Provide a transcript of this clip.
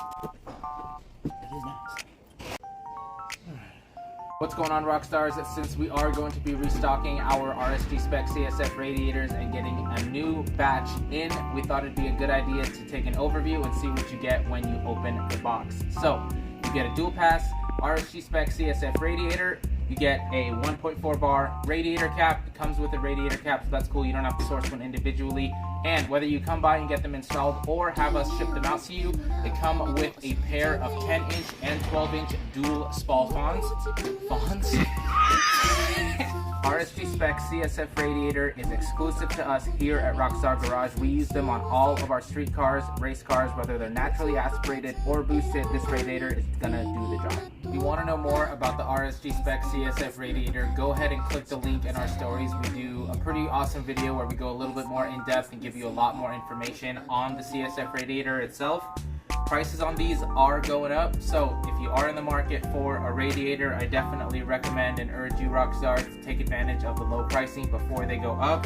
That is nice. What's going on, Rockstars? Since we are going to be restocking our RSG Spec CSF radiators and getting a new batch in, we thought it'd be a good idea to take an overview and see what you get when you open the box. So, you get a dual pass RSG Spec CSF radiator. You get a 1.4 bar radiator cap. It comes with a radiator cap, so that's cool. You don't have to source one individually. And whether you come by and get them installed or have us ship them out to you, they come with a pair of 10-inch and 12-inch dual spall fans. RSG Spec CSF radiator is exclusive to us here at Rockstar Garage. We use them on all of our street cars, race cars, whether they're naturally aspirated or boosted. This radiator is gonna do the job. If you want to know more about the RSG Spec CSF radiator, go ahead and click the link in our stories. We do a pretty awesome video where we go a little bit more in depth and give you a lot more information on the CSF radiator itself. Prices on these are going up, so if you are in the market for a radiator, I definitely recommend and urge you, Rockstars, to take advantage of the low pricing before they go up.